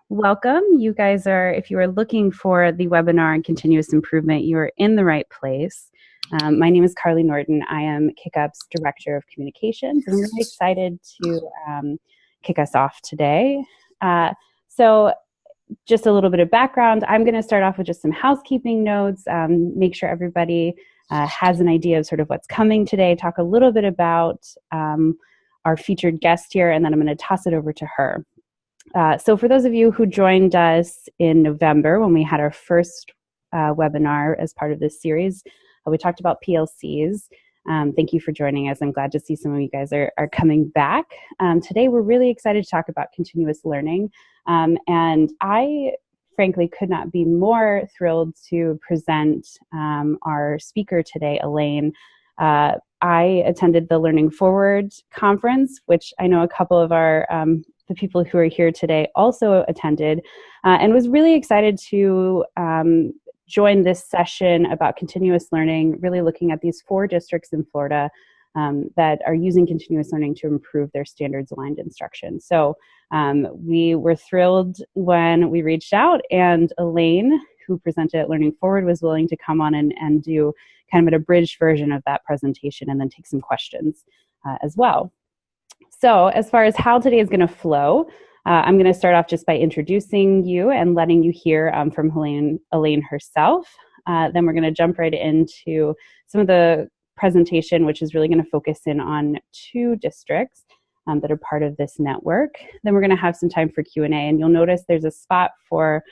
welcome. You guys are, if you are looking for the webinar on continuous improvement, you are in the right place. My name is Carly Norton. I am KickUp's Director of Communications, and I'm really excited to kick us off today. So just a little bit of background. I'm going to start off with just some housekeeping notes, make sure everybody has an idea of sort of what's coming today, talk a little bit about our featured guest here, and then I'm going to toss it over to her. So for those of you who joined us in November when we had our first webinar as part of this series, we talked about PLCs. Thank you for joining us. I'm glad to see some of you guys are coming back. Today we're really excited to talk about continuous learning. And I frankly could not be more thrilled to present our speaker today, Elaine. I attended the Learning Forward conference, which I know a couple of our the people who are here today also attended, and was really excited to join this session about continuous learning, really looking at these 4 districts in Florida that are using continuous learning to improve their standards-aligned instruction. So we were thrilled when we reached out, and Elaine, who presented at Learning Forward, was willing to come on and do kind of an abridged version of that presentation and then take some questions as well. So as far as how today is going to flow, I'm going to start off just by introducing you and letting you hear from Elaine herself. Then we're going to jump right into some of the presentation, which is really going to focus in on 2 districts that are part of this network. Then we're going to have some time for Q&A, and you'll notice there's a spot for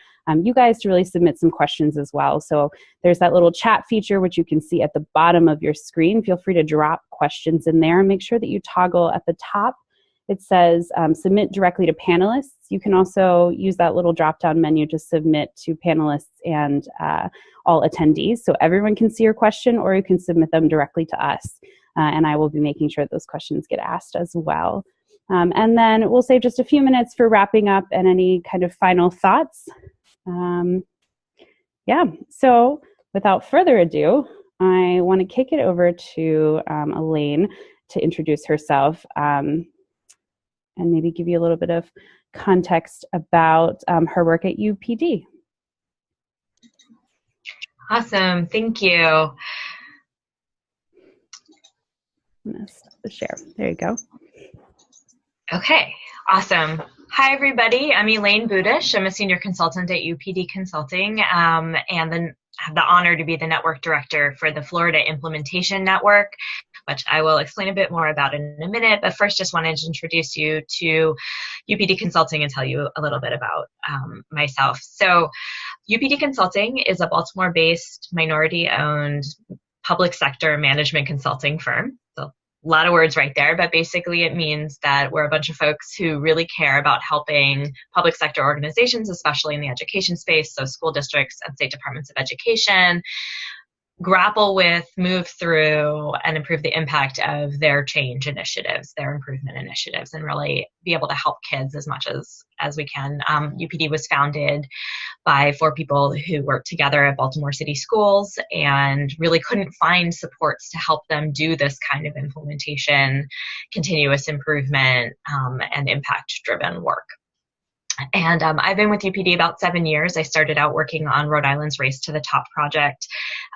you guys to really submit some questions as well. So there's that little chat feature, which you can see at the bottom of your screen. Feel free to drop questions in there, and make sure that you toggle at the top. It says submit directly to panelists. You can also use that little drop-down menu to submit to panelists and all attendees, so everyone can see your question, or you can submit them directly to us. And I will be making sure those questions get asked as well. And then we'll save just a few minutes for wrapping up and any kind of final thoughts. So without further ado, I want to kick it over to Elaine to introduce herself. And maybe give you a little bit of context about her work at UPD. Awesome, thank you. I'm gonna stop the share. There you go. Okay, awesome. Hi, everybody. I'm Elaine Budish. I'm a senior consultant at UPD Consulting, and then have the honor to be the network director for the Florida Implementation Network, which I will explain a bit more about in a minute. But first, just wanted to introduce you to UPD Consulting and tell you a little bit about myself. So UPD Consulting is a Baltimore-based, minority-owned public sector management consulting firm. So a lot of words right there, but basically it means that we're a bunch of folks who really care about helping public sector organizations, especially in the education space, so school districts and state departments of education, grapple with, move through, and improve the impact of their change initiatives, their improvement initiatives, and really be able to help kids as much as we can. UPD was founded by 4 people who worked together at Baltimore City Schools and really couldn't find supports to help them do this kind of implementation, continuous improvement, and impact-driven work. And I've been with UPD about 7 years. I started out working on Rhode Island's Race to the Top project,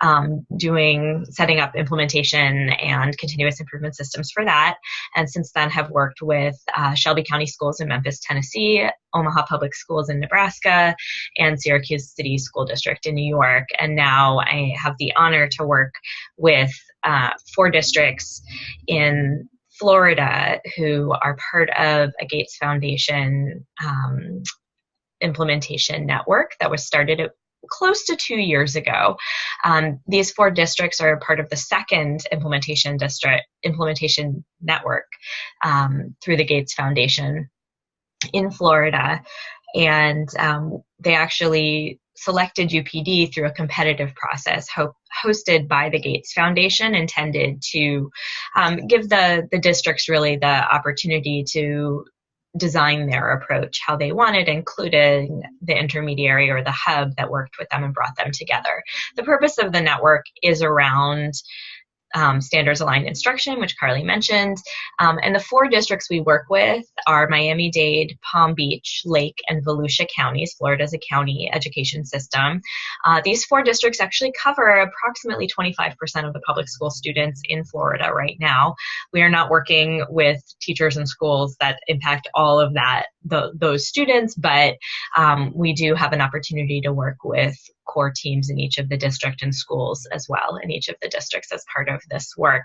setting up implementation and continuous improvement systems for that. And since then have worked with Shelby County Schools in Memphis, Tennessee, Omaha Public Schools in Nebraska, and Syracuse City School District in New York. And now I have the honor to work with 4 districts in Florida who are part of a Gates Foundation implementation network that was started close to 2 years ago. These 4 districts are part of the second implementation network through the Gates Foundation in Florida. And they actually selected UPD through a competitive process hosted by the Gates Foundation, intended to give the districts really the opportunity to design their approach how they wanted, including the intermediary or the hub that worked with them and brought them together. The purpose of the network is around standards aligned instruction, which Carly mentioned. And the 4 districts we work with are Miami-Dade, Palm Beach, Lake, and Volusia counties. Florida is a county education system. These 4 districts actually cover approximately 25% of the public school students in Florida right now. We are not working with teachers and schools that impact all of those students, but we do have an opportunity to work with core teams in each of the district and schools as well in each of the districts as part of this work.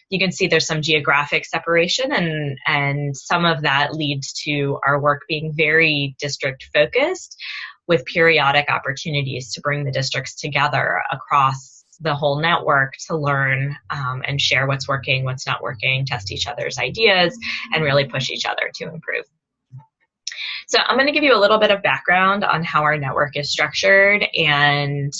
You can see there's some geographic separation, and some of that leads to our work being very district focused, with periodic opportunities to bring the districts together across the whole network to learn and share what's working, what's not working, test each other's ideas, and really push each other to improve. So I'm going to give you a little bit of background on how our network is structured and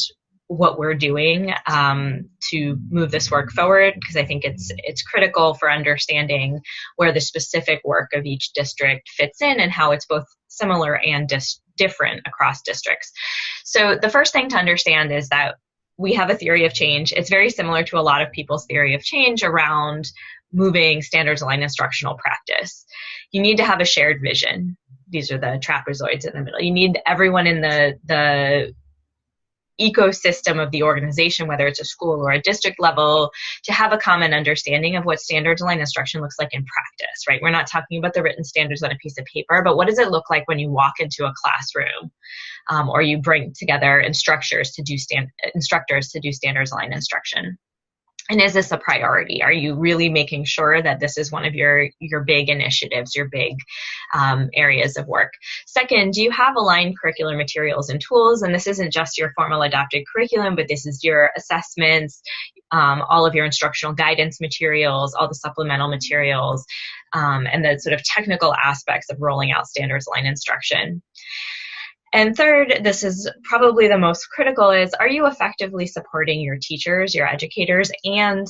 what we're doing to move this work forward, because I think it's critical for understanding where the specific work of each district fits in and how it's both similar and different across districts. So the first thing to understand is that we have a theory of change. It's very similar to a lot of people's theory of change around moving standards aligned instructional practice. You need to have a shared vision. These are the trapezoids in the middle. You need everyone in the ecosystem of the organization, whether it's a school or a district level, to have a common understanding of what standards aligned instruction looks like in practice, right? We're not talking about the written standards on a piece of paper, but what does it look like when you walk into a classroom or you bring together instructors to do standards aligned instruction? And is this a priority? Are you really making sure that this is one of your big initiatives, your big areas of work? Second, do you have aligned curricular materials and tools? And this isn't just your formal adopted curriculum, but this is your assessments, all of your instructional guidance materials, all the supplemental materials, and the sort of technical aspects of rolling out standards aligned instruction. And third, this is probably the most critical, is are you effectively supporting your teachers, your educators, and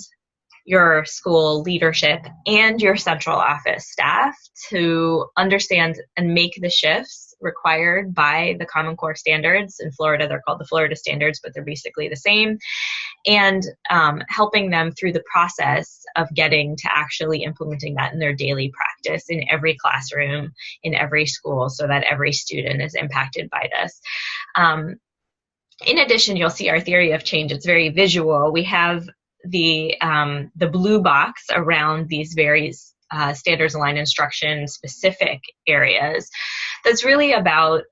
your school leadership and your central office staff to understand and make the shifts required by the Common Core standards? In Florida, they're called the Florida standards, but they're basically the same. And helping them through the process of getting to actually implementing that in their daily practice in every classroom, in every school, so that every student is impacted by this. In addition, you'll see our theory of change. It's very visual. We have the blue box around these various standards aligned instruction specific areas. That's really about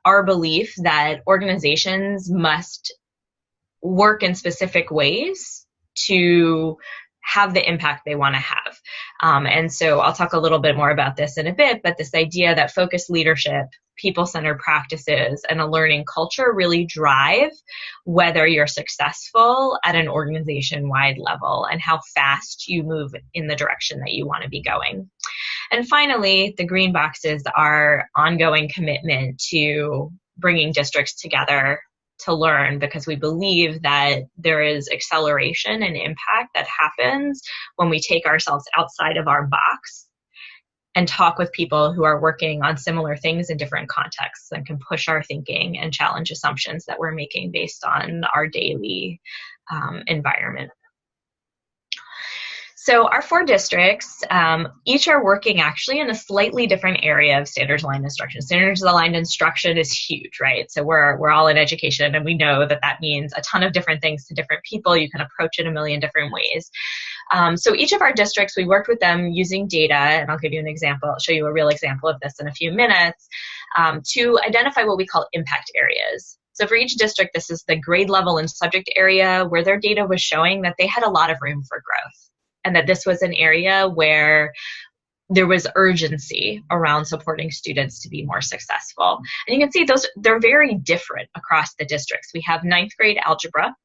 our belief that organizations must work in specific ways to have the impact they want to have. And so I'll talk a little bit more about this in a bit, but this idea that focused leadership, people-centered practices, and a learning culture really drive whether you're successful at an organization-wide level and how fast you move in the direction that you want to be going. And finally, the green boxes are ongoing commitment to bringing districts together to learn, because we believe that there is acceleration and impact that happens when we take ourselves outside of our box and talk with people who are working on similar things in different contexts and can push our thinking and challenge assumptions that we're making based on our daily environment. So our 4 districts, each are working actually in a slightly different area of standards aligned instruction. Standards aligned instruction is huge, right? So we're all in education, and we know that that means a ton of different things to different people. You can approach it a million different ways. So each of our districts, we worked with them using data, and I'll give you an example. I'll show you a real example of this in a few minutes, to identify what we call impact areas. So for each district, this is the grade level and subject area where their data was showing that they had a lot of room for growth, and that this was an area where there was urgency around supporting students to be more successful. And you can see they're very different across the districts. We have 9th grade algebra.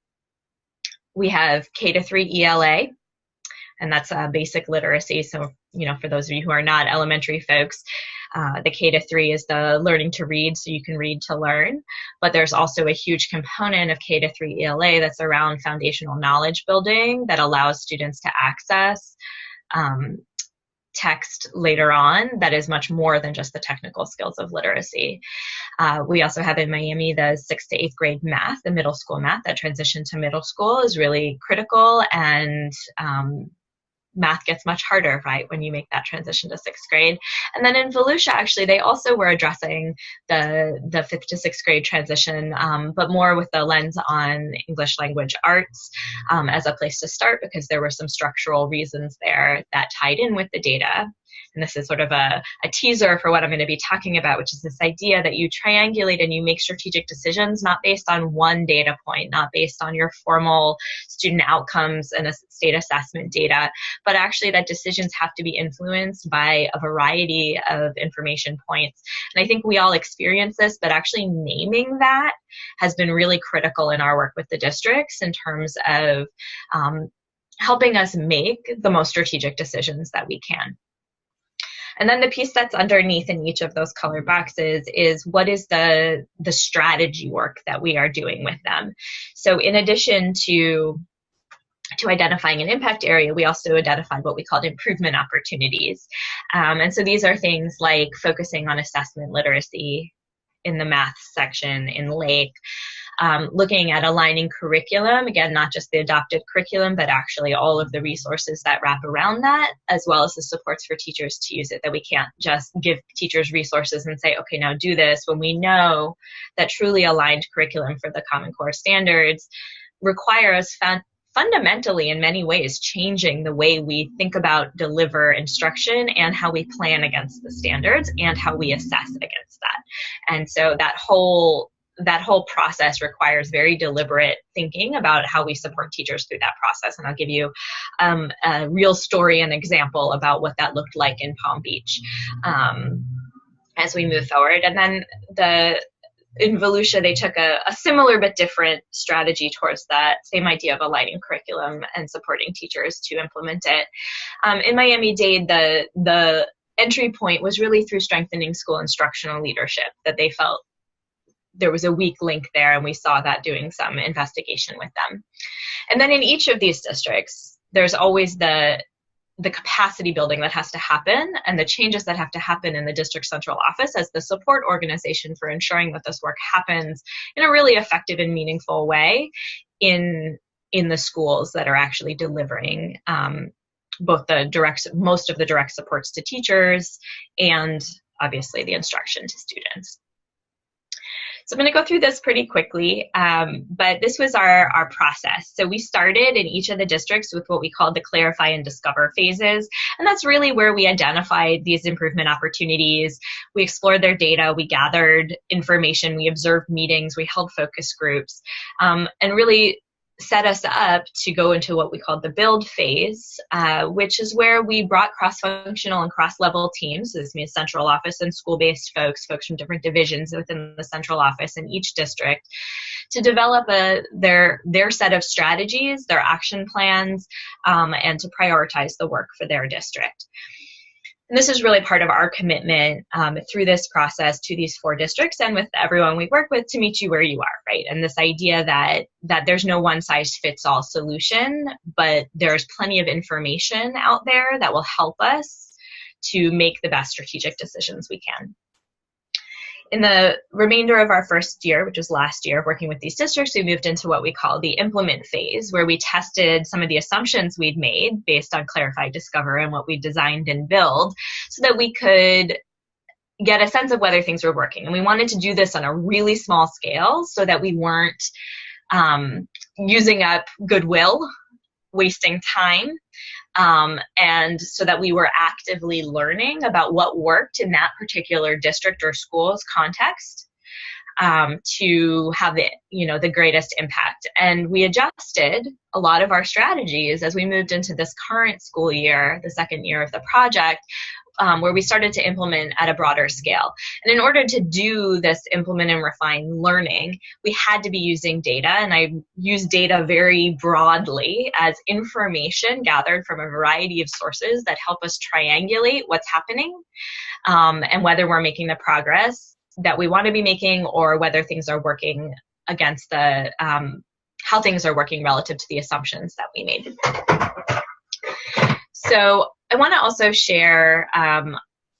We have K-3 ELA, and that's basic literacy. So, for those of you who are not elementary folks, the K-3 is the learning to read, so you can read to learn. But there's also a huge component of K-3 ELA that's around foundational knowledge building that allows students to access text later on that is much more than just the technical skills of literacy. We also have in Miami the 6th to 8th grade math, the middle school math. That transition to middle school is really critical, and math gets much harder, right, when you make that transition to 6th grade. And then in Volusia, actually, they also were addressing the 5th to 6th grade transition, but more with the lens on English language arts as a place to start, because there were some structural reasons there that tied in with the data. And this is sort of a teaser for what I'm going to be talking about, which is this idea that you triangulate and you make strategic decisions not based on one data point, not based on your formal student outcomes and a state assessment data, but actually that decisions have to be influenced by a variety of information points. And I think we all experience this, but actually naming that has been really critical in our work with the districts in terms of helping us make the most strategic decisions that we can. And then the piece that's underneath in each of those color boxes is what is the strategy work that we are doing with them. So in addition to identifying an impact area, we also identified what we called improvement opportunities. And so these are things like focusing on assessment literacy in the math section in Lake, looking at aligning curriculum, again, not just the adopted curriculum, but actually all of the resources that wrap around that, as well as the supports for teachers to use it, that we can't just give teachers resources and say, okay, now do this, when we know that truly aligned curriculum for the Common Core standards requires fundamentally, in many ways, changing the way we think about deliver instruction and how we plan against the standards and how we assess against that. And so that whole process requires very deliberate thinking about how we support teachers through that process. And I'll give you a real story and example about what that looked like in Palm Beach as we move forward. And then in Volusia, they took a similar but different strategy towards that same idea of aligning curriculum and supporting teachers to implement it. In Miami-Dade, the entry point was really through strengthening school instructional leadership, that they felt there was a weak link there, and we saw that doing some investigation with them. And then in each of these districts, there's always the capacity building that has to happen and the changes that have to happen in the district central office as the support organization for ensuring that this work happens in a really effective and meaningful way in the schools that are actually delivering both most of the direct supports to teachers and obviously the instruction to students. So I'm going to go through this pretty quickly, but this was our process. So we started in each of the districts with what we called the clarify and discover phases, and that's really where we identified these improvement opportunities. We explored their data, we gathered information, we observed meetings, we held focus groups, and really set us up to go into what we called the build phase, which is where we brought cross-functional and cross-level teams. So this means central office and school-based folks from different divisions within the central office in each district, to develop their set of strategies, their action plans, and to prioritize the work for their district. And this is really part of our commitment through this process to these 4 districts and with everyone we work with to meet you where you are, right? And this idea that there's no one-size-fits-all solution, but there's plenty of information out there that will help us to make the best strategic decisions we can. In the remainder of our first year, which was last year, working with these districts, we moved into what we call the implement phase, where we tested some of the assumptions we'd made based on Clarify, Discover, and what we designed and build, so that we could get a sense of whether things were working. And we wanted to do this on a really small scale so that we weren't using up goodwill, wasting time, and so that we were actively learning about what worked in that particular district or school's context to have the greatest impact. And we adjusted a lot of our strategies as we moved into this current school year, the second year of the project, where we started to implement at a broader scale. And in order to do this implement and refine learning, we had to be using data, and I use data very broadly as information gathered from a variety of sources that help us triangulate what's happening and whether we're making the progress that we want to be making, or whether things are working against how things are working relative to the assumptions that we made. So I want to also share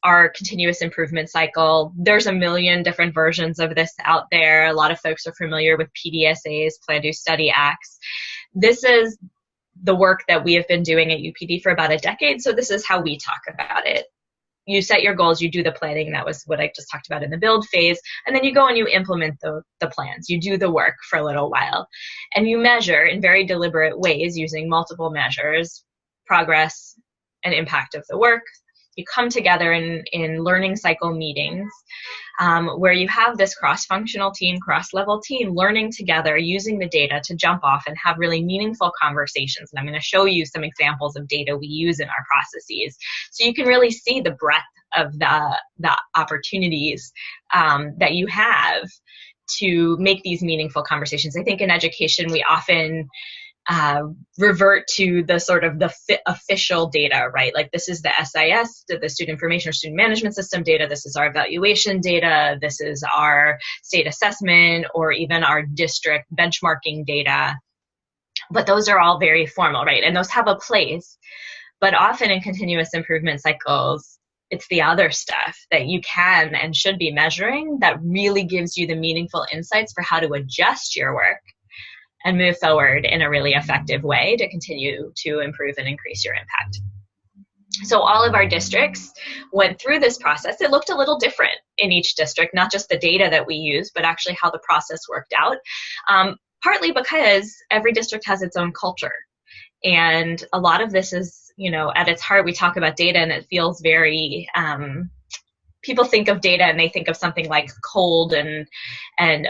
our continuous improvement cycle. There's a million different versions of this out there. A lot of folks are familiar with PDSAs, Plan, Do, Study Acts. This is the work that we have been doing at UPD for about a decade, so this is how we talk about it. You set your goals, you do the planning, that was what I just talked about in the build phase, and then you go and you implement the plans. You do the work for a little while, and you measure in very deliberate ways using multiple measures, progress and impact of the work. You come together in learning cycle meetings where you have this cross-functional team, cross-level team learning together, using the data to jump off and have really meaningful conversations. And I'm going to show you some examples of data we use in our processes so you can really see the breadth of the opportunities that you have to make these meaningful conversations. I think in education we often revert to the sort of the official data, right? Like this is the SIS, the Student Information or Student Management System data. This is our evaluation data. This is our state assessment or even our district benchmarking data. But those are all very formal, right? And those have a place. But often in continuous improvement cycles, it's the other stuff that you can and should be measuring that really gives you the meaningful insights for how to adjust your work and move forward in a really effective way to continue to improve and increase your impact. So all of our districts went through this process. It looked a little different in each district, not just the data that we use, but actually how the process worked out, partly because every district has its own culture. And a lot of this is, you know, at its heart, we talk about data and it feels very, people think of data and they think of something like cold and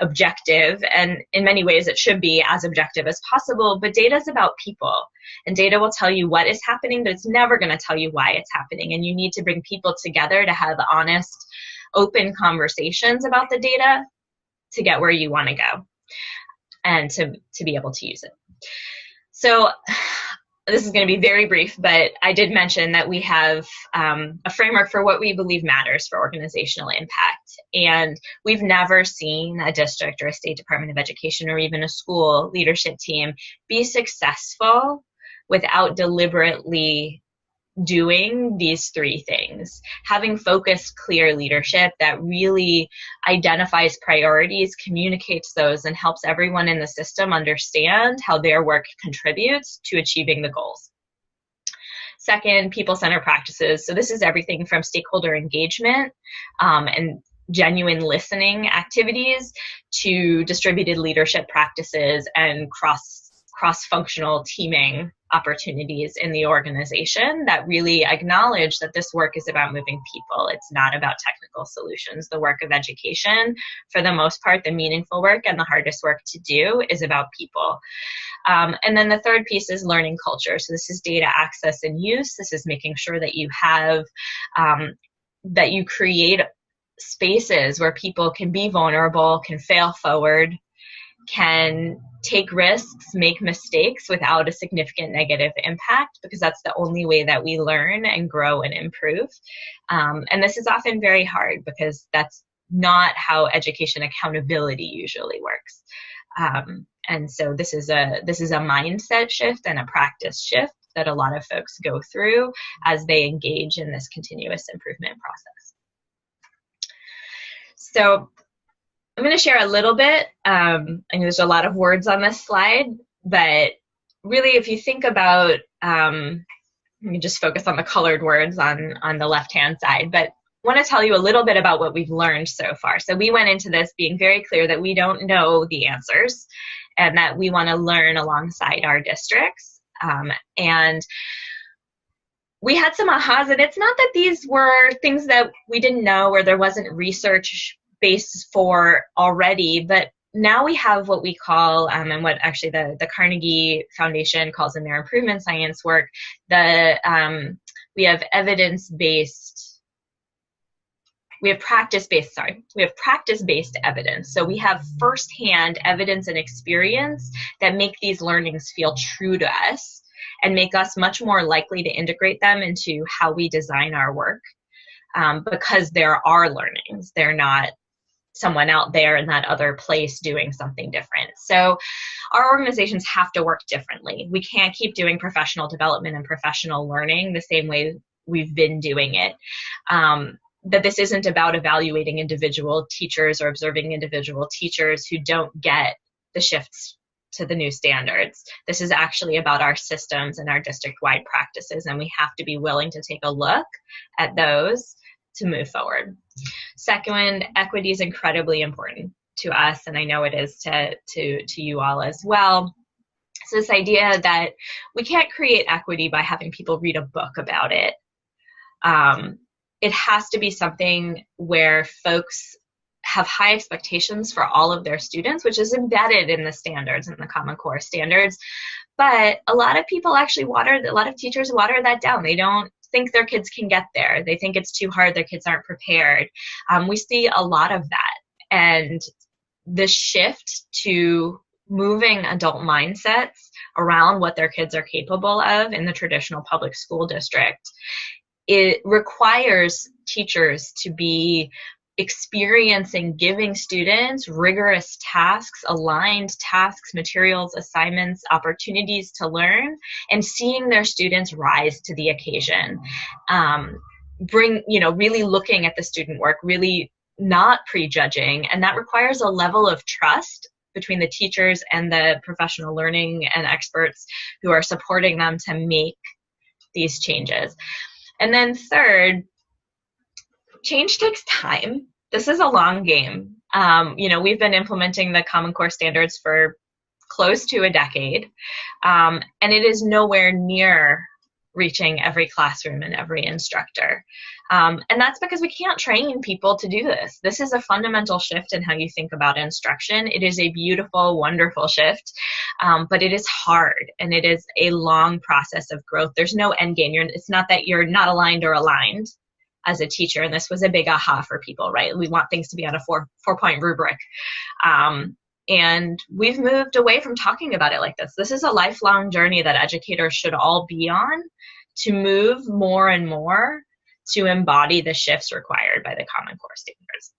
objective, and in many ways it should be as objective as possible, but data is about people, and data will tell you what is happening, but it's never going to tell you why it's happening, and you need to bring people together to have honest, open conversations about the data to get where you want to go and to be able to use it. So this is going to be very brief, but I did mention that we have a framework for what we believe matters for organizational impact. And we've never seen a district or a state department of education or even a school leadership team be successful without deliberately doing these three things. Having focused, clear leadership that really identifies priorities, communicates those, and helps everyone in the system understand how their work contributes to achieving the goals. Second, people-centered practices. So this is everything from stakeholder engagement and genuine listening activities to distributed leadership practices and cross-functional teaming opportunities in the organization that really acknowledge that this work is about moving people. It's not about technical solutions. The work of education, for the most part, the meaningful work and the hardest work to do is about people. And then the third piece is learning culture. So this is data access and use. This is making sure that you have, that you create spaces where people can be vulnerable, can fail forward, can take risks, make mistakes without a significant negative impact, because that's the only way that we learn and grow and improve. And this is often very hard because that's not how education accountability usually works. And so this is a mindset shift and a practice shift that a lot of folks go through as they engage in this continuous improvement process. So I'm going to share a little bit. I know there's a lot of words on this slide, but really if you think about, let me just focus on the colored words on the left-hand side, but I want to tell you a little bit about what we've learned so far. So we went into this being very clear that we don't know the answers and that we want to learn alongside our districts. And we had some ahas, and it's not that these were things that we didn't know or there wasn't research base for already, but now we have what we call, and what actually the Carnegie Foundation calls in their improvement science work, we have evidence-based, we have practice-based evidence. So we have firsthand evidence and experience that make these learnings feel true to us and make us much more likely to integrate them into how we design our work, because there are learnings. They're not someone out there in that other place doing something different. So our organizations have to work differently. We can't keep doing professional development and professional learning the same way we've been doing it. That this isn't about evaluating individual teachers or observing individual teachers who don't get the shifts to the new standards. This is actually about our systems and our district-wide practices, and we have to be willing to take a look at those to move forward. Second, equity is incredibly important to us, and I know it is to you all as well. So this idea that we can't create equity by having people read a book about it. It has to be something where folks have high expectations for all of their students, which is embedded in the standards and the Common Core standards. But a lot of people actually a lot of teachers water that down. They don't think their kids can get there. They think it's too hard. Their kids aren't prepared. We see a lot of that. And the shift to moving adult mindsets around what their kids are capable of in the traditional public school district, it requires teachers to be experiencing giving students rigorous tasks, aligned tasks, materials, assignments, opportunities to learn, and seeing their students rise to the occasion. Really looking at the student work, really not prejudging, and that requires a level of trust between the teachers and the professional learning and experts who are supporting them to make these changes. And then third, change takes time. This is a long game. We've been implementing the Common Core standards for close to a decade, and it is nowhere near reaching every classroom and every instructor. And that's because we can't train people to do this. This is a fundamental shift in how you think about instruction. It is a beautiful, wonderful shift, but it is hard, and it is a long process of growth. There's no end game. It's not that you're not aligned or aligned as a teacher, and this was a big aha for people, right? We want things to be on a four-point rubric. And we've moved away from talking about it like this. This is a lifelong journey that educators should all be on to move more and more to embody the shifts required by the Common Core standards.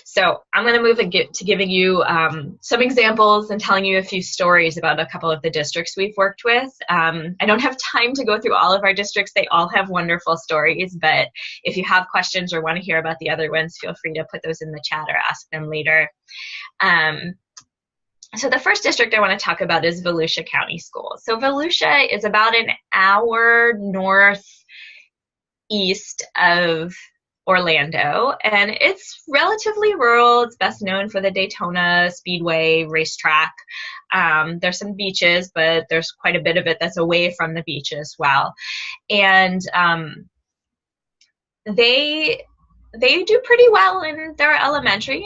So I'm going to move to giving you some examples and telling you a few stories about a couple of the districts we've worked with. I don't have time to go through all of our districts. They all have wonderful stories, but if you have questions or want to hear about the other ones, feel free to put those in the chat or ask them later. So the first district I want to talk about is Volusia County Schools. So Volusia is about an hour northeast of Orlando, and it's relatively rural. It's best known for the Daytona Speedway racetrack. There's some beaches, but there's quite a bit of it that's away from the beach as well. And they do pretty well in their elementary.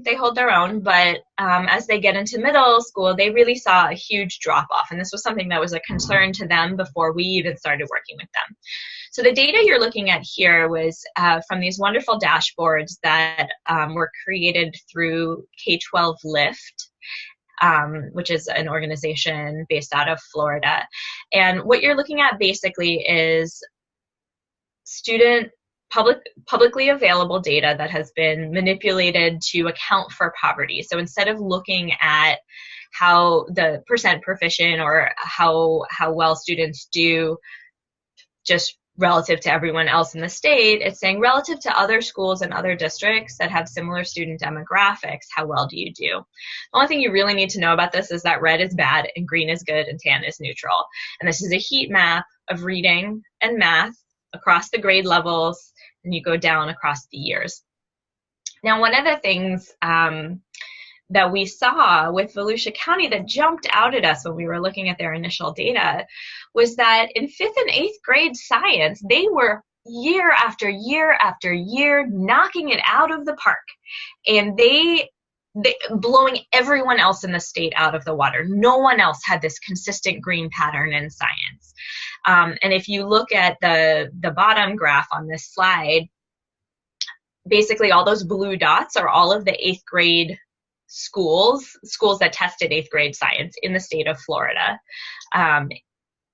They hold their own, but as they get into middle school, they really saw a huge drop off, and this was something that was a concern to them before we even started working with them. So the data you're looking at here was from these wonderful dashboards that were created through K-12 Lift, which is an organization based out of Florida. And what you're looking at basically is publicly available data that has been manipulated to account for poverty. So instead of looking at how the percent proficient or how well students do just relative to everyone else in the state, it's saying relative to other schools and other districts that have similar student demographics, how well do you do? The only thing you really need to know about this is that red is bad and green is good and tan is neutral. And this is a heat map of reading and math across the grade levels, and you go down across the years. Now, one of the things that we saw with Volusia County that jumped out at us when we were looking at their initial data was that in 5th and 8th grade science, they were year after year after year knocking it out of the park. And they blowing everyone else in the state out of the water. No one else had this consistent green pattern in science. And if you look at the bottom graph on this slide, basically all those blue dots are all of the 8th grade schools that tested 8th grade science in the state of Florida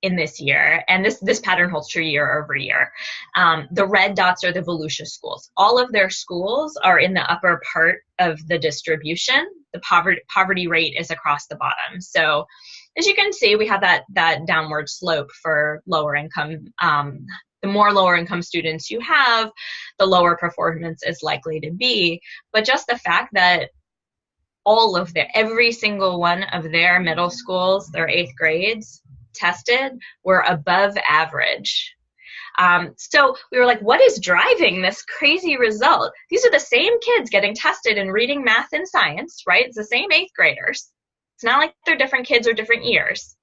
in this year. And this pattern holds true year over year. The red dots are the Volusia schools. All of their schools are in the upper part of the distribution. The poverty rate is across the bottom. So as you can see, we have that downward slope for lower income. The more lower income students you have, the lower performance is likely to be. But just the fact that every single one of their middle schools, their 8th grades tested, were above average. So we were like, what is driving this crazy result? These are the same kids getting tested in reading, math, and science, right? It's the same 8th graders. It's not like they're different kids or different years.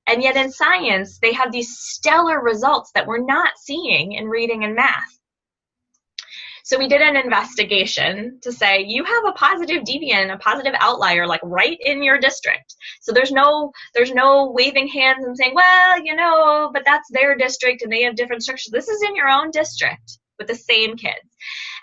And yet in science, they have these stellar results that we're not seeing in reading and math. So we did an investigation to say, you have a positive deviant, a positive outlier, like right in your district. So there's no waving hands and saying, well, but that's their district and they have different structures. This is in your own district with the same kids.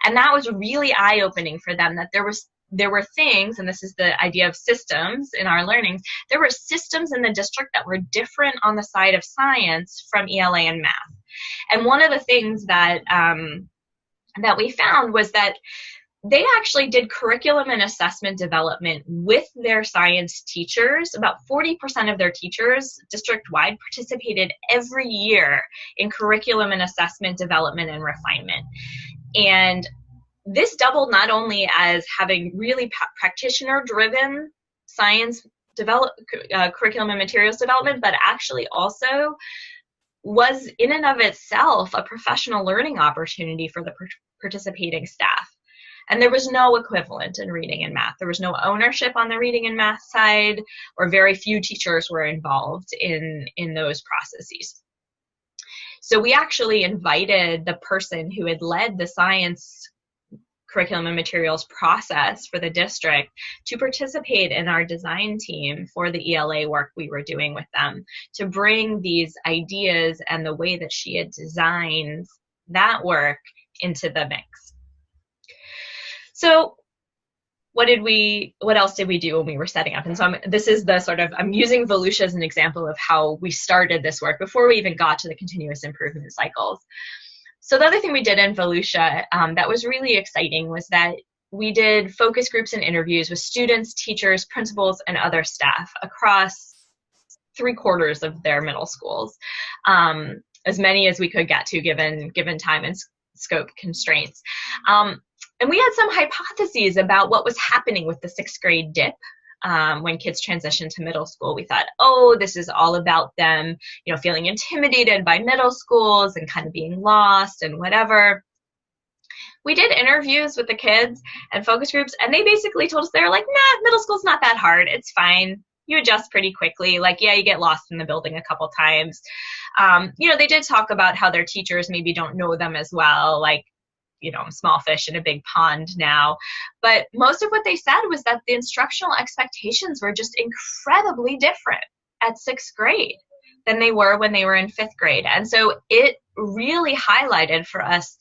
And that was really eye-opening for them, that there were things, and this is the idea of systems in our learning, there were systems in the district that were different on the side of science from ELA and math. And one of the things that we found was that they actually did curriculum and assessment development with their science teachers. About 40% of their teachers district-wide participated every year in curriculum and assessment development and refinement. And this doubled not only as having really practitioner-driven science curriculum and materials development, but actually also was in and of itself a professional learning opportunity for the participating staff. And there was no equivalent in reading and math. There was no ownership on the reading and math side, or very few teachers were involved in those processes. So we actually invited the person who had led the science curriculum and materials process for the district to participate in our design team for the ELA work we were doing with them, to bring these ideas and the way that she had designed that work into the mix. So what else did we do when we were setting up? And so I'm using Volusia as an example of how we started this work before we even got to the continuous improvement cycles. So the other thing we did in Volusia that was really exciting was that we did focus groups and interviews with students, teachers, principals, and other staff across 3/4 of their middle schools, as many as we could get to given time and scope constraints. And we had some hypotheses about what was happening with the 6th grade dip. When kids transition to middle school, we thought, this is all about them, feeling intimidated by middle schools and kind of being lost and whatever. We did interviews with the kids and focus groups, and they basically told us, they're like, nah, middle school's not that hard. It's fine. You adjust pretty quickly. Like, yeah, you get lost in the building a couple times. They did talk about how their teachers maybe don't know them as well, like, small fish in a big pond now. But most of what they said was that the instructional expectations were just incredibly different at 6th grade than they were when they were in 5th grade. And so it really highlighted for us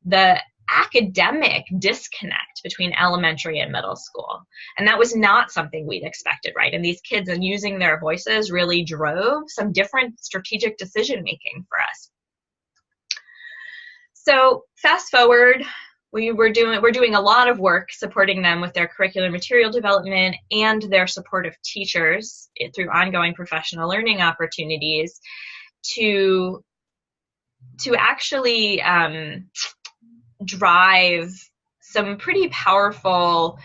the academic disconnect between elementary and middle school. And that was not something we'd expected, right? And these kids, and using their voices, really drove some different strategic decision making for us. So fast forward, we're doing a lot of work supporting them with their curriculum material development and their support of teachers through ongoing professional learning opportunities to actually drive some pretty powerful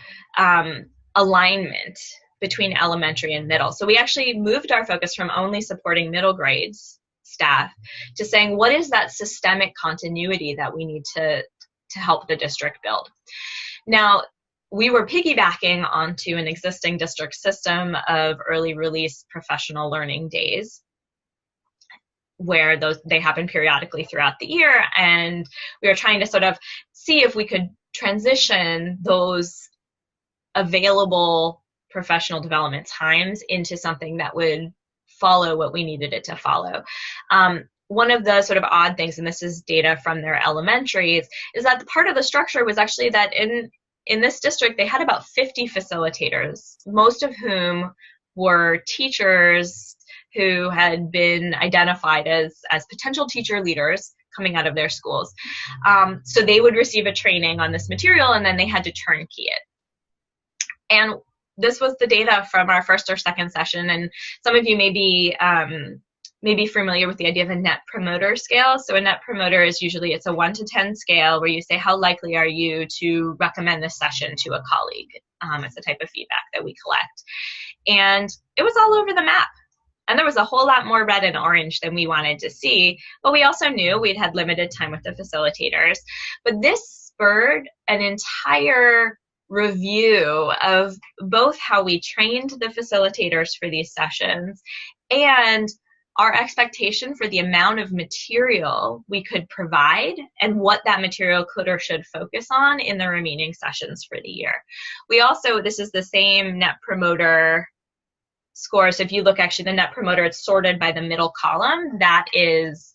alignment between elementary and middle. So we actually moved our focus from only supporting middle grades staff to saying, what is that systemic continuity that we need to help the district build? Now, we were piggybacking onto an existing district system of early release professional learning days, where they happen periodically throughout the year, and we were trying to sort of see if we could transition those available professional development times into something that would follow what we needed it to follow. One of the sort of odd things, and this is data from their elementaries, is that the part of the structure was actually that in this district, they had about 50 facilitators, most of whom were teachers who had been identified as potential teacher leaders coming out of their schools. So they would receive a training on this material, and then they had to turnkey it. And this was the data from our first or second session, and some of you may be familiar with the idea of a net promoter scale. So a net promoter is usually, it's a 1 to 10 scale where you say, how likely are you to recommend this session to a colleague? It's the type of feedback that we collect. And it was all over the map. And there was a whole lot more red and orange than we wanted to see. But we also knew we'd had limited time with the facilitators. But this spurred an entire review of both how we trained the facilitators for these sessions and our expectation for the amount of material we could provide and what that material could or should focus on in the remaining sessions for the year. We also, this is the same net promoter score. So if you look, actually, the net promoter, it's sorted by the middle column. That is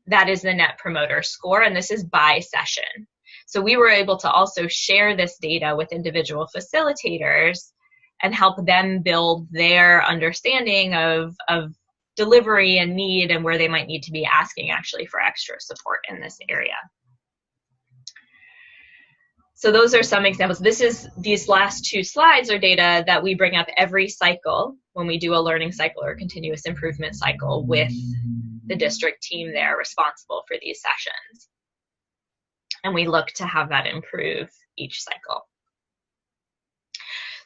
the net promoter score, and this is by session. So we were able to also share this data with individual facilitators and help them build their understanding of delivery and need and where they might need to be asking actually for extra support in this area. So those are some examples. These last 2 slides are data that we bring up every cycle when we do a learning cycle or continuous improvement cycle with the district team there responsible for these sessions. And we look to have that improve each cycle.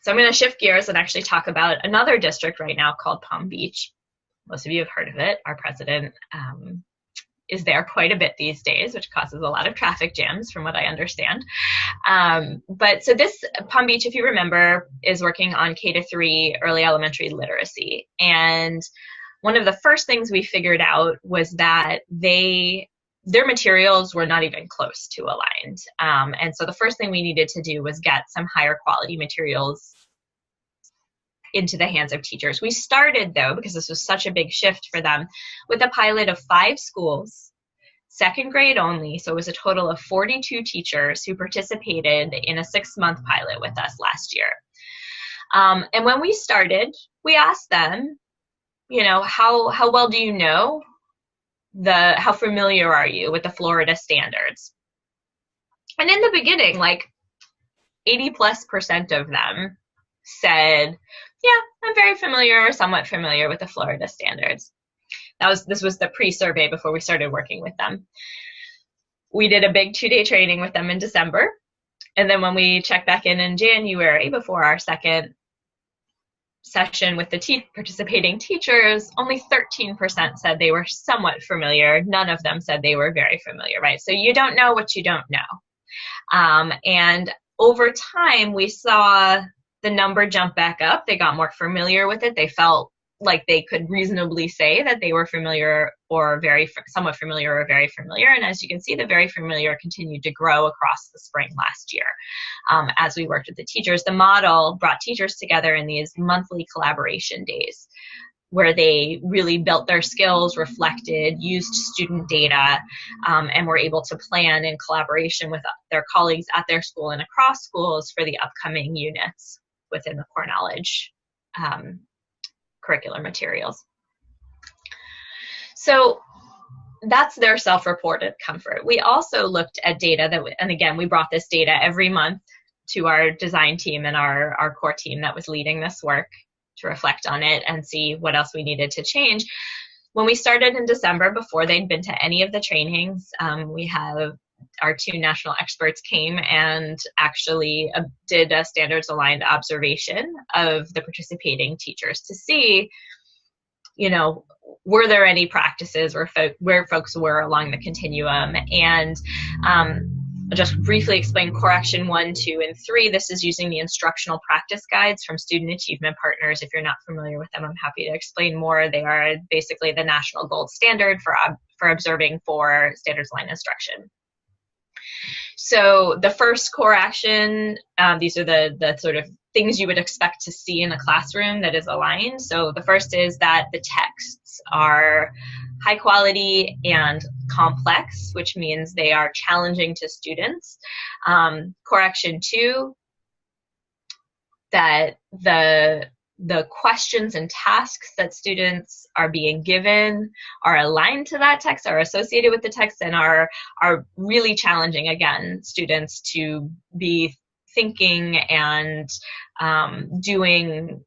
So I'm going to shift gears and actually talk about another district right now called Palm Beach. Most of you have heard of it. Our president is there quite a bit these days, which causes a lot of traffic jams from what I understand. But so this Palm Beach, if you remember, is working on K-3 early elementary literacy. And one of the first things we figured out was that their materials were not even close to aligned. And so the first thing we needed to do was get some higher quality materials into the hands of teachers. We started, though, because this was such a big shift for them, with a pilot of 5 schools, 2nd grade only. So it was a total of 42 teachers who participated in a 6-month pilot with us last year. And when we started, we asked them, you know, how well do you know how familiar are you with the Florida standards? And in the beginning, like 80+% of them said, yeah, I'm very familiar or somewhat familiar with the Florida standards. This was the pre-survey before we started working with them. We did a big 2-day training with them in December. And then when we checked back in January before our second session with the participating teachers, only 13% said they were somewhat familiar. None of them said they were very familiar, right? So you don't know what you don't know. And over time, we saw the number jump back up. They got more familiar with it. They felt like they could reasonably say that they were familiar or somewhat familiar or very familiar. And as you can see, the very familiar continued to grow across the spring last year. As we worked with the teachers, the model brought teachers together in these monthly collaboration days where they really built their skills, reflected, used student data, and were able to plan in collaboration with their colleagues at their school and across schools for the upcoming units within the core knowledge curricular materials. So that's their self-reported comfort. We also looked at data and again, we brought this data every month to our design team and our core team that was leading this work to reflect on it and see what else we needed to change. When we started in December, before they'd been to any of the trainings, we have our 2 national experts came and actually did a standards aligned observation of the participating teachers to see, you know, were there any practices where folks were along the continuum. And I'll just briefly explain core action 1, 2, and 3. This is using the instructional practice guides from Student Achievement Partners. If you're not familiar with them, I'm happy to explain more. They are basically the national gold standard for observing for standards aligned instruction. So the first core action, these are the sort of things you would expect to see in a classroom that is aligned. So the first is that the texts are high quality and complex, which means they are challenging to students. Core action 2, that the questions and tasks that students are being given are aligned to that text, are associated with the text, and are really challenging, again, students to be thinking and doing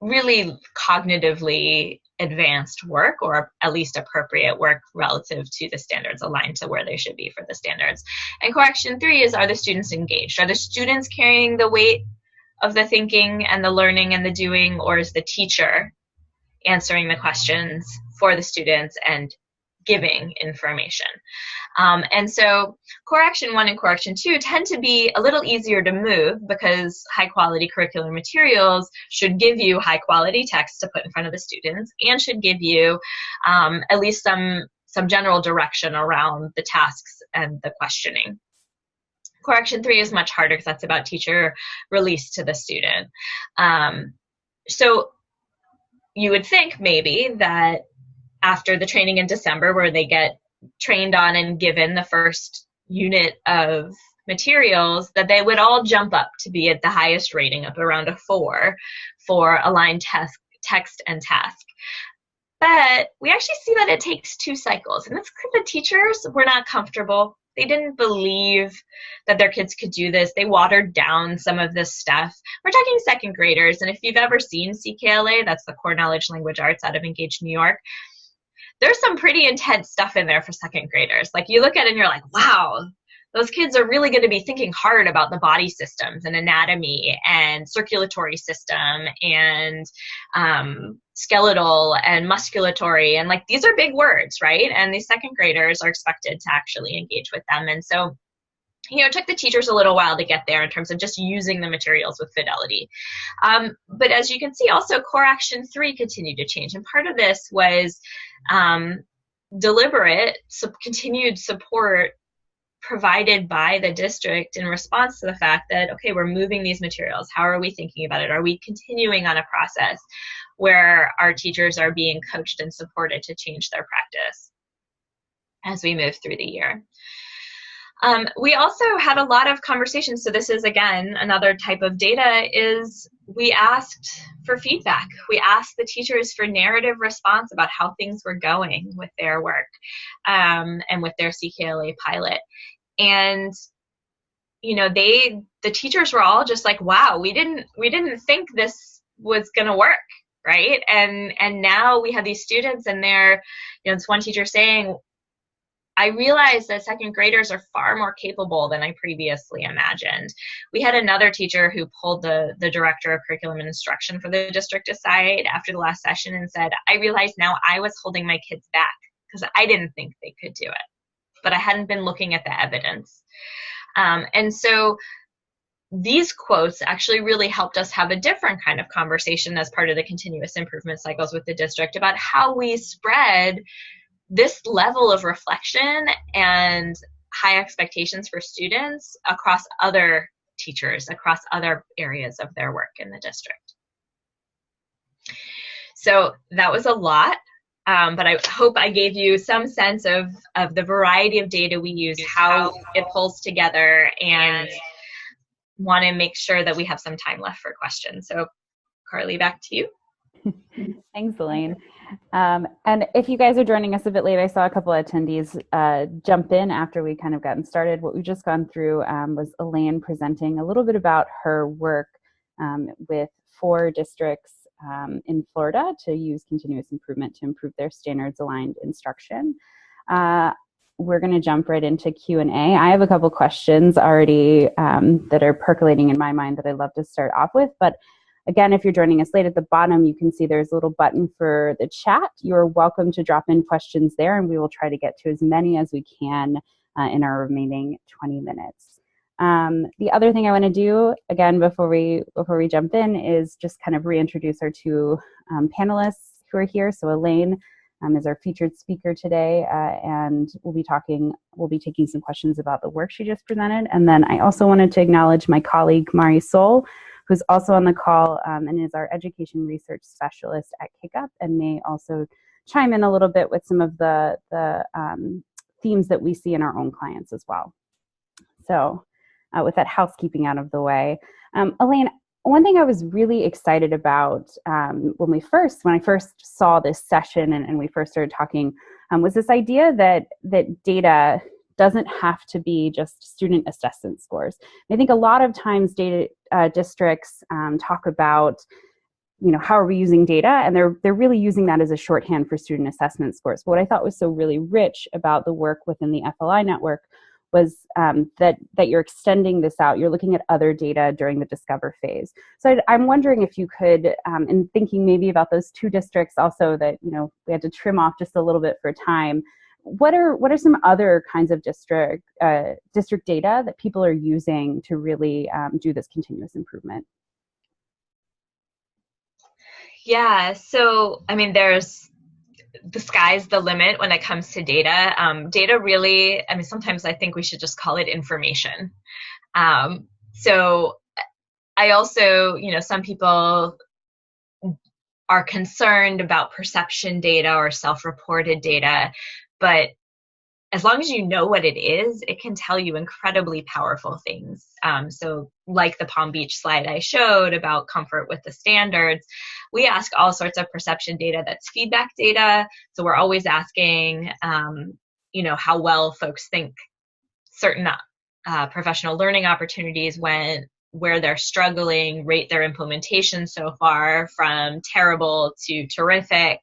really cognitively advanced work, or at least appropriate work relative to the standards, aligned to where they should be for the standards. And correction 3 is, are the students engaged? Are the students carrying the weight of the thinking and the learning and the doing, or is the teacher answering the questions for the students and giving information? And so correction 1 and correction 2 tend to be a little easier to move, because high quality curricular materials should give you high quality text to put in front of the students, and should give you at least some general direction around the tasks and the questioning. Correction 3 is much harder, because that's about teacher release to the student. So you would think maybe that after the training in December, where they get trained on and given the first unit of materials, that they would all jump up to be at the highest rating, up around a 4 for aligned text and task. But we actually see that it takes 2 cycles, and that's because the teachers were not comfortable. They didn't believe that their kids could do this. They watered down some of this stuff. We're talking second graders, and if you've ever seen CKLA, that's the Core Knowledge Language Arts out of Engage, New York, there's some pretty intense stuff in there for second graders. Like, you look at it and you're like, wow, those kids are really going to be thinking hard about the body systems and anatomy and circulatory system and skeletal and musculatory. And like, these are big words, right? And these second graders are expected to actually engage with them. And so, you know, it took the teachers a little while to get there in terms of just using the materials with fidelity. But as you can see, also Core Action 3 continued to change. And part of this was deliberate, continued support provided by the district in response to the fact that, okay, we're moving these materials. How are we thinking about it? Are we continuing on a process where our teachers are being coached and supported to change their practice as we move through the year? We also had a lot of conversations. So this is, again, another type of data, is we asked for feedback. We asked the teachers for narrative response about how things were going with their work and with their CKLA pilot. And, you know, the teachers were all just like, wow, we didn't think this was going to work. Right. And now we have these students, and they're, you know, it's one teacher saying, I realized that second graders are far more capable than I previously imagined. We had another teacher who pulled the director of curriculum and instruction for the district aside after the last session and said, I realized now I was holding my kids back because I didn't think they could do it, but I hadn't been looking at the evidence. And so these quotes actually really helped us have a different kind of conversation as part of the continuous improvement cycles with the district about how we spread this level of reflection and high expectations for students across other teachers, across other areas of their work in the district. So that was a lot, but I hope I gave you some sense of the variety of data we use, how it pulls together, and want to make sure that we have some time left for questions. So Carly, back to you. Thanks, Elaine. And if you guys are joining us a bit late, I saw a couple of attendees jump in after we kind of gotten started. What we've just gone through was Elaine presenting a little bit about her work with 4 districts in Florida to use continuous improvement to improve their standards-aligned instruction. We're going to jump right into Q&A. I have a couple questions already that are percolating in my mind that I'd love to start off with, but again, if you're joining us late, at the bottom, you can see there's a little button for the chat. You're welcome to drop in questions there, and we will try to get to as many as we can in our remaining 20 minutes. The other thing I want to do, again, before we jump in, is just kind of reintroduce our 2 panelists who are here. So Elaine is our featured speaker today, and we'll be taking some questions about the work she just presented. And then I also wanted to acknowledge my colleague, Mari Sol, who's also on the call and is our education research specialist at KickUp, and may also chime in a little bit with some of the themes that we see in our own clients as well. So with that housekeeping out of the way, Elaine, one thing I was really excited about when I first saw this session and we first started talking was this idea that data doesn't have to be just student assessment scores. I think a lot of times data districts talk about, how are we using data? And they're really using that as a shorthand for student assessment scores. But what I thought was so really rich about the work within the FLI network was that you're extending this out. You're looking at other data during the discover phase. So I'm wondering if you could, in thinking maybe about those two districts also that, we had to trim off just a little bit for time, what are some other kinds of district data that people are using to really do this continuous improvement? Yeah, so there's the sky's the limit when it comes to data. Data really, sometimes I think we should just call it information. So I also, some people are concerned about perception data or self-reported data, but as long as you know what it is, it can tell you incredibly powerful things. So like the Palm Beach slide I showed about comfort with the standards, we ask all sorts of perception data that's feedback data. So we're always asking, how well folks think certain professional learning opportunities where they're struggling, rate their implementation so far from terrible to terrific.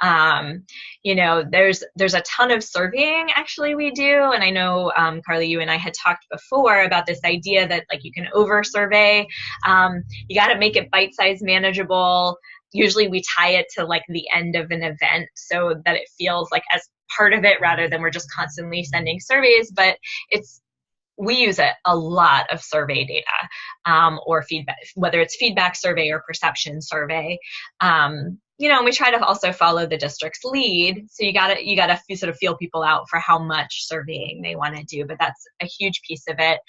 There's a ton of surveying actually we do. And I know, Carly, you and I had talked before about this idea that you can over survey. You got to make it bite-sized, manageable. Usually we tie it to the end of an event so that it feels like as part of it rather than we're just constantly sending surveys, but we use a lot of survey data or feedback, whether it's feedback survey or perception survey. And we try to also follow the district's lead. So you gotta sort of feel people out for how much surveying they want to do, but that's a huge piece of it.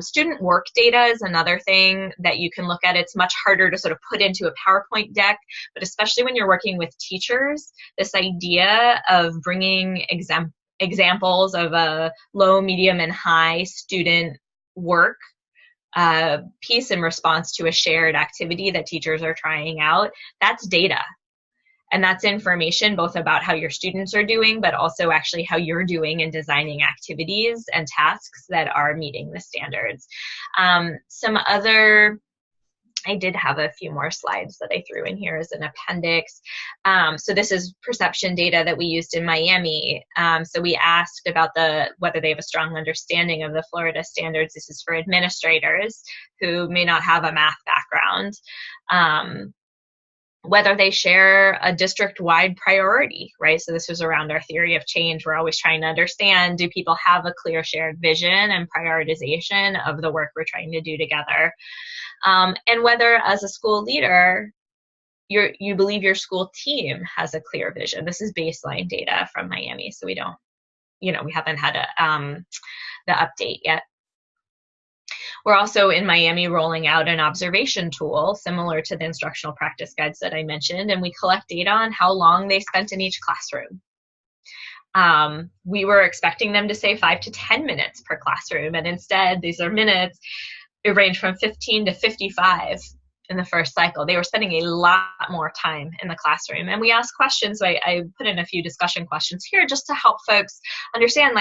Student work data is another thing that you can look at. It's much harder to sort of put into a PowerPoint deck, but especially when you're working with teachers, this idea of bringing examples of a low, medium, and high student work piece in response to a shared activity that teachers are trying out, that's data. And that's information both about how your students are doing, but also actually how you're doing in designing activities and tasks that are meeting the standards. I did have a few more slides that I threw in here as an appendix. So this is perception data that we used in Miami. So we asked about whether they have a strong understanding of the Florida standards. This is for administrators who may not have a math background. Whether they share a district-wide priority, right? So this was around our theory of change. We're always trying to understand, do people have a clear shared vision and prioritization of the work we're trying to do together? And whether as a school leader, you believe your school team has a clear vision. This is baseline data from Miami, so we don't, we haven't had the update yet. We're also in Miami rolling out an observation tool similar to the instructional practice guides that I mentioned, and we collect data on how long they spent in each classroom. We were expecting them to say 5 to 10 minutes per classroom, and instead these are minutes. It ranged from 15 to 55 in the first cycle. They were spending a lot more time in the classroom. And we asked questions. So I put in a few discussion questions here just to help folks understand,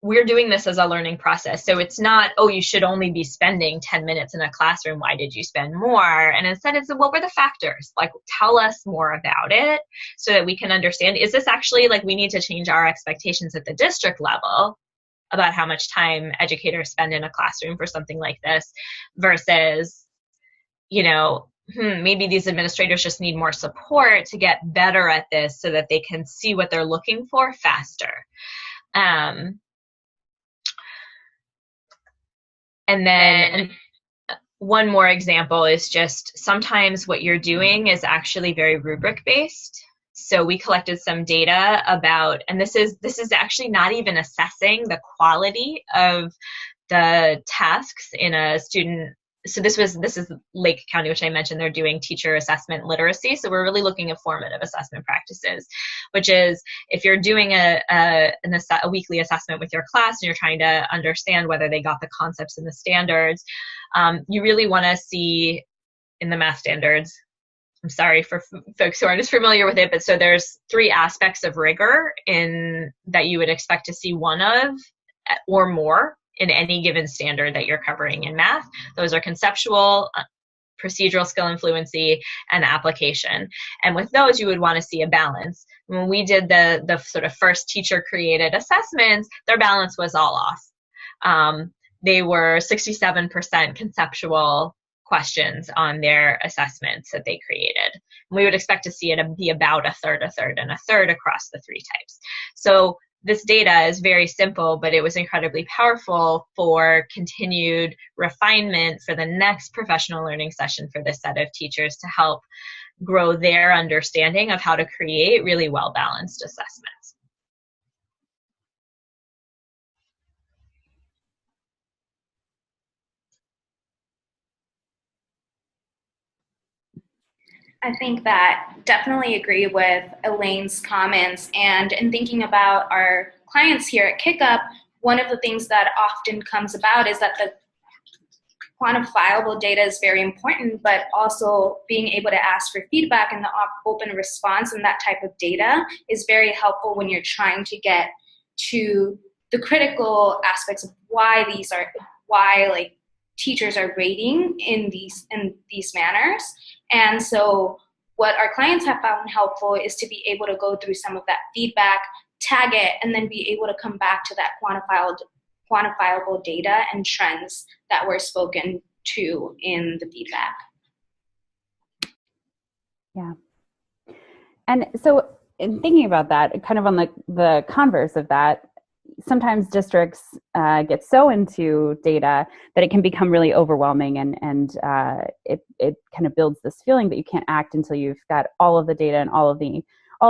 we're doing this as a learning process. So it's not, you should only be spending 10 minutes in a classroom. Why did you spend more? And instead it's, what were the factors? Tell us more about it so that we can understand, is this actually we need to change our expectations at the district level about how much time educators spend in a classroom for something like this versus, maybe these administrators just need more support to get better at this so that they can see what they're looking for faster. And then one more example is just sometimes what you're doing is actually very rubric based. So we collected some data about, and this is actually not even assessing the quality of the tasks in a student. So this is Lake County, which I mentioned, they're doing teacher assessment literacy. So we're really looking at formative assessment practices, which is if you're doing a weekly assessment with your class and you're trying to understand whether they got the concepts and the standards, you really want to see in the math standards, I'm sorry for folks who aren't as familiar with it, but so there's 3 aspects of rigor in that you would expect to see one of or more in any given standard that you're covering in math. Those are conceptual, procedural skill and fluency, and application. And with those, you would want to see a balance. When we did the sort of first teacher-created assessments, their balance was all off. They were 67% conceptual questions on their assessments that they created. And we would expect to see it be about a third, and a third across the 3 types. So this data is very simple, but it was incredibly powerful for continued refinement for the next professional learning session for this set of teachers to help grow their understanding of how to create really well-balanced assessments. I think that definitely agree with Elaine's comments, and in thinking about our clients here at KickUp, one of the things that often comes about is that the quantifiable data is very important, but also being able to ask for feedback and the open response and that type of data is very helpful when you're trying to get to the critical aspects of why like teachers are rating in these manners. And so what our clients have found helpful is to be able to go through some of that feedback, tag it, and then be able to come back to that quantifiable data and trends that were spoken to in the feedback. Yeah. And so in thinking about that, kind of on the converse of that, sometimes districts get so into data that it can become really overwhelming, and it kind of builds this feeling that you can't act until you've got all of the data and all of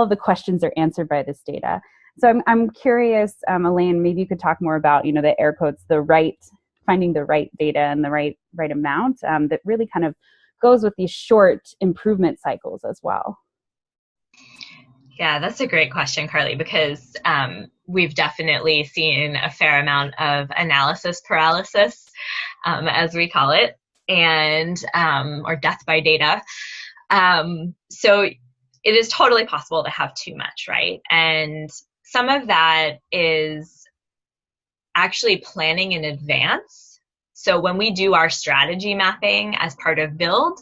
the questions are answered by this data. So I'm curious, Elaine, maybe you could talk more about, the air quotes, finding the right data and the right amount that really kind of goes with these short improvement cycles as well. Yeah, that's a great question, Carly, because we've definitely seen a fair amount of analysis paralysis, as we call it, and or death by data. So it is totally possible to have too much, right? And some of that is actually planning in advance. So when we do our strategy mapping as part of Build,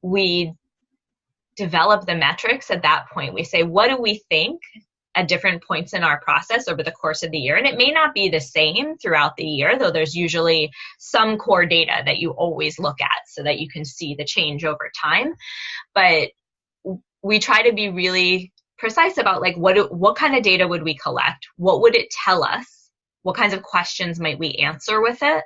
we develop the metrics at that point. We say, what do we think at different points in our process over the course of the year? And it may not be the same throughout the year, though there's usually some core data that you always look at so that you can see the change over time. But we try to be really precise about like what kind of data would we collect? What would it tell us? What kinds of questions might we answer with it?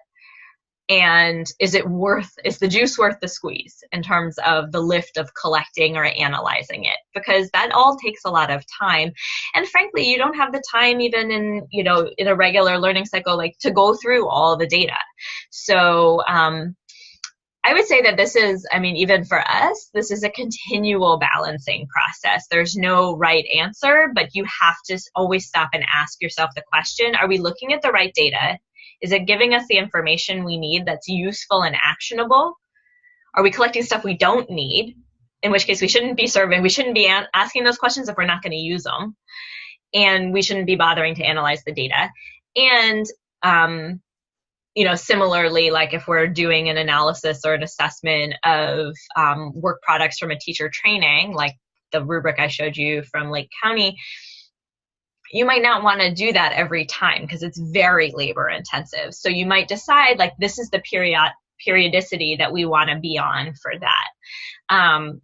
And is the juice worth the squeeze in terms of the lift of collecting or analyzing it? Because that all takes a lot of time. And frankly, you don't have the time even in a regular learning cycle, like to go through all the data. So I would say that this is, even for us, this is a continual balancing process. There's no right answer, but you have to always stop and ask yourself the question, are we looking at the right data? Is it giving us the information we need that's useful and actionable? Are we collecting stuff we don't need? In which case we shouldn't be surveying. We shouldn't be asking those questions if we're not going to use them. And we shouldn't be bothering to analyze the data. And, similarly, like if we're doing an analysis or an assessment of work products from a teacher training, like the rubric I showed you from Lake County, you might not want to do that every time because it's very labor intensive. So you might decide like this is the periodicity that we want to be on for that.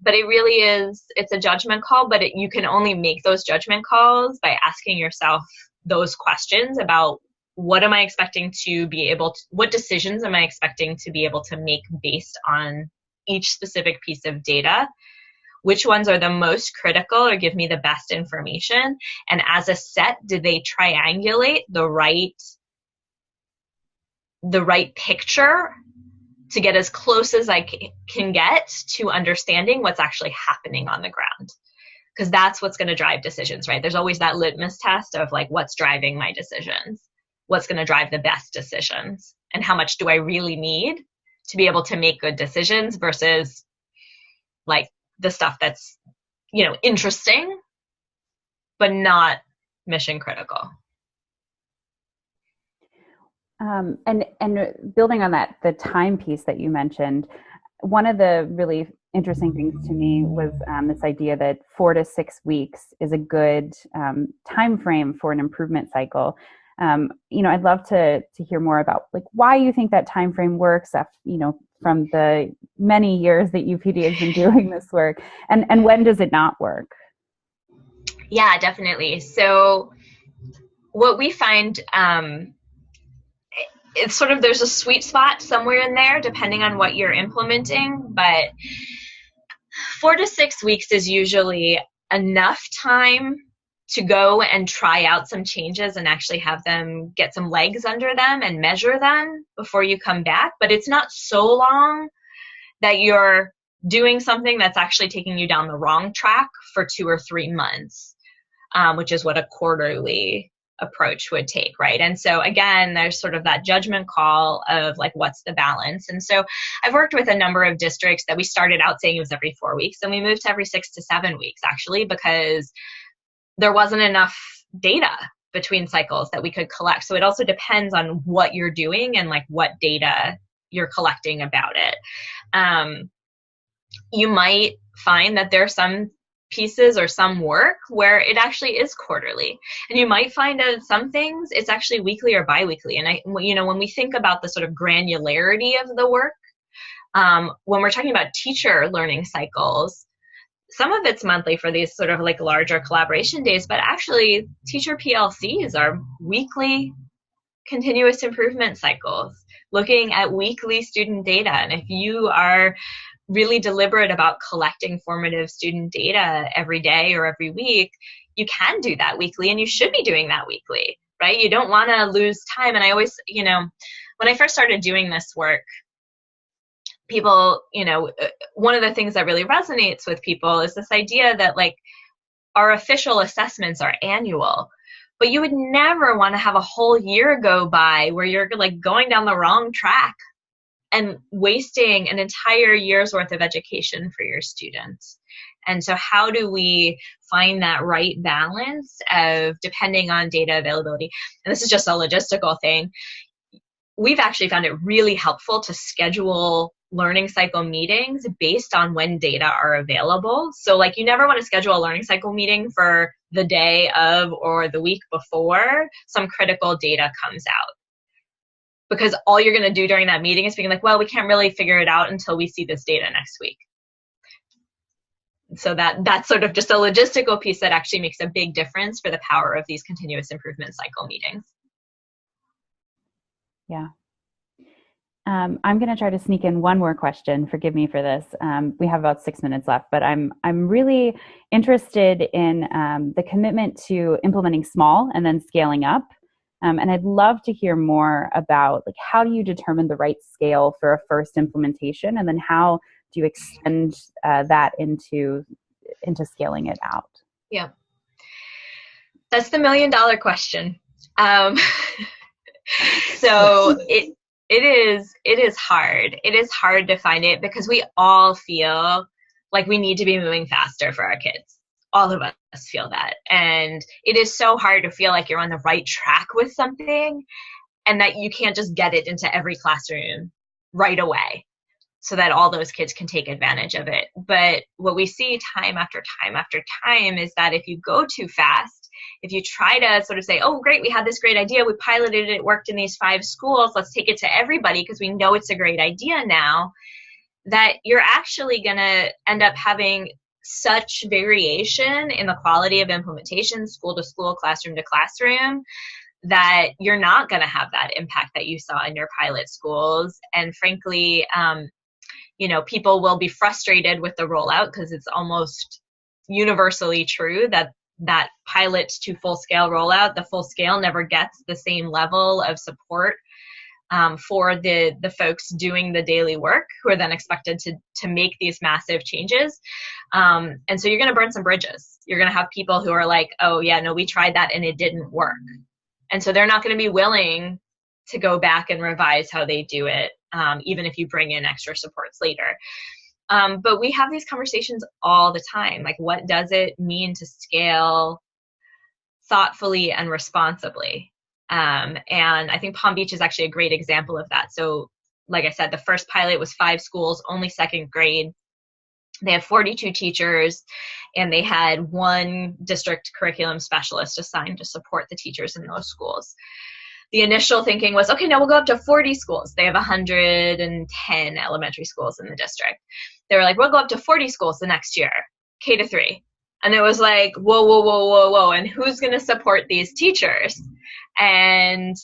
But it really is, it's a judgment call, but you can only make those judgment calls by asking yourself those questions about what am I expecting to be able to, what decisions am I expecting to be able to make based on each specific piece of data? Which ones are the most critical or give me the best information? And as a set, did they triangulate the right picture to get as close as I can get to understanding what's actually happening on the ground? Because that's what's going to drive decisions, right? There's always that litmus test of like, what's driving my decisions? What's going to drive the best decisions? And how much do I really need to be able to make good decisions versus like the stuff that's, interesting, but not mission critical. And building on that, the time piece that you mentioned, one of the really interesting things to me was this idea that 4 to 6 weeks is a good time frame for an improvement cycle. I'd love to hear more about like why you think that time frame works. From the many years that UPD has been doing this work, and when does it not work? Yeah, definitely. So what we find, it's sort of, there's a sweet spot somewhere in there depending on what you're implementing, but 4 to 6 weeks is usually enough time to go and try out some changes and actually have them get some legs under them and measure them before you come back. But it's not so long that you're doing something that's actually taking you down the wrong track for 2 or 3 months, which is what a quarterly approach would take, right? And so again, there's sort of that judgment call of like, what's the balance? And so I've worked with a number of districts that we started out saying it was every 4 weeks, and we moved to every 6 to 7 weeks actually, because there wasn't enough data between cycles that we could collect. So it also depends on what you're doing and like what data you're collecting about it. You might find that there are some pieces or some work where it actually is quarterly, and you might find that some things it's actually weekly or biweekly. And when we think about the sort of granularity of the work, when we're talking about teacher learning cycles, some of it's monthly for these sort of like larger collaboration days, but actually teacher PLCs are weekly continuous improvement cycles, looking at weekly student data. And if you are really deliberate about collecting formative student data every day or every week, you can do that weekly, and you should be doing that weekly, right? You don't want to lose time. And I always, when I first started doing this work, people, one of the things that really resonates with people is this idea that like our official assessments are annual, but you would never want to have a whole year go by where you're like going down the wrong track and wasting an entire year's worth of education for your students. And so how do we find that right balance of, depending on data availability, and this is just a logistical thing, we've actually found it really helpful to schedule learning cycle meetings based on when data are available. So like you never want to schedule a learning cycle meeting for the day of or the week before some critical data comes out, because all you're going to do during that meeting is being like, well, we can't really figure it out until we see this data next week. So that's sort of just a logistical piece that actually makes a big difference for the power of these continuous improvement cycle meetings. Yeah. I'm going to try to sneak in one more question. Forgive me for this. We have about 6 minutes left, but I'm really interested in the commitment to implementing small and then scaling up. And I'd love to hear more about like how do you determine the right scale for a first implementation, and then how do you extend that into scaling it out? Yeah, that's the $1 million question. So it is hard. It is hard to find it because we all feel like we need to be moving faster for our kids. All of us feel that. And it is so hard to feel like you're on the right track with something and that you can't just get it into every classroom right away so that all those kids can take advantage of it. But what we see time after time after time is that if you go too fast, if you try to sort of say, oh, great, we had this great idea, we piloted it, it worked in these 5 schools, let's take it to everybody because we know it's a great idea now, that you're actually going to end up having such variation in the quality of implementation, school to school, classroom to classroom, that you're not going to have that impact that you saw in your pilot schools. And frankly, people will be frustrated with the rollout because it's almost universally true that pilot to full scale rollout, the full scale never gets the same level of support for the folks doing the daily work who are then expected to make these massive changes. And so you're going to burn some bridges. You're going to have people who are like, oh yeah, no, we tried that and it didn't work. And so they're not going to be willing to go back and revise how they do it, even if you bring in extra supports later. But we have these conversations all the time. Like, what does it mean to scale thoughtfully and responsibly? And I think Palm Beach is actually a great example of that. So, like I said, the first pilot was 5 schools, only second grade. They have 42 teachers, and they had 1 district curriculum specialist assigned to support the teachers in those schools. The initial thinking was, okay, now we'll go up to 40 schools. They have 110 elementary schools in the district. They were like, we'll go up to 40 schools the next year, K to 3. And it was like, whoa, whoa, whoa, whoa, whoa. And who's going to support these teachers? And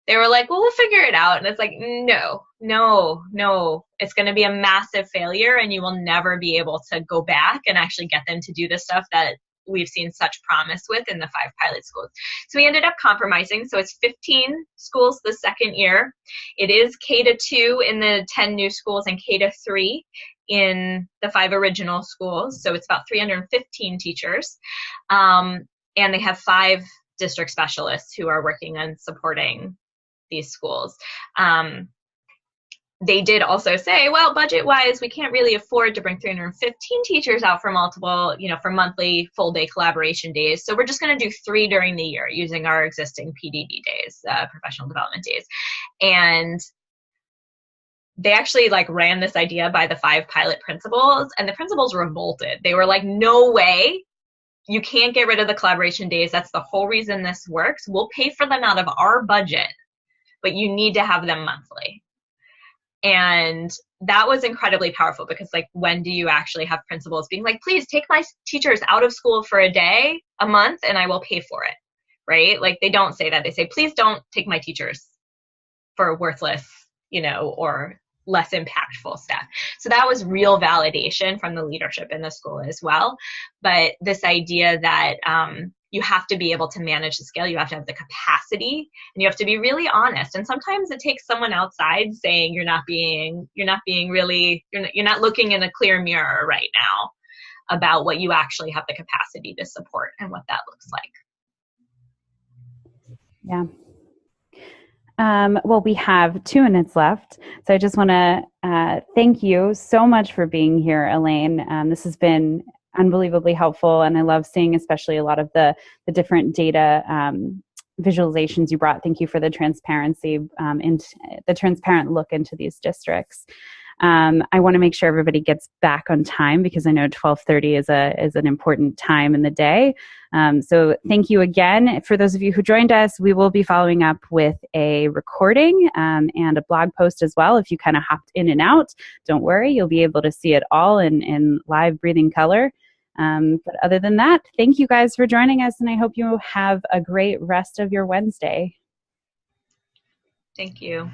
they were like, well, we'll figure it out. And it's like, no. It's going to be a massive failure, and you will never be able to go back and actually get them to do the stuff that we've seen such promise with in the 5 pilot schools. So we ended up compromising. So it's 15 schools the second year. It is K to 2 in the 10 new schools and K to 3 in the 5 original schools. So it's about 315 teachers. And they have 5 district specialists who are working on supporting these schools. They did also say, well, budget-wise, we can't really afford to bring 315 teachers out for multiple, for monthly full-day collaboration days. So we're just going to do 3 during the year using our existing PDD days, professional development days. And they actually ran this idea by the 5 pilot principals, and the principals revolted. They were like, no way. You can't get rid of the collaboration days. That's the whole reason this works. We'll pay for them out of our budget, but you need to have them monthly. And that was incredibly powerful, because when do you actually have principals being like, please take my teachers out of school for a day, a month, and I will pay for it, right? They don't say that. They say, please don't take my teachers for worthless, or less impactful stuff. So that was real validation from the leadership in the school as well. But this idea that you have to be able to manage the scale, you have to have the capacity, and you have to be really honest. And sometimes it takes someone outside saying you're not looking in a clear mirror right now about what you actually have the capacity to support and what that looks like. Yeah. Well, we have 2 minutes left. So I just want to thank you so much for being here, Elaine. This has been unbelievably helpful, and I love seeing especially a lot of the different data visualizations you brought. Thank you for the transparency and the transparent look into these districts. I want to make sure everybody gets back on time, because I know 12:30 is an important time in the day. So thank you again. For those of you who joined us, we will be following up with a recording and a blog post as well. If you kind of hopped in and out, don't worry, you'll be able to see it all in live breathing color. But other than that, thank you guys for joining us, and I hope you have a great rest of your Wednesday. Thank you.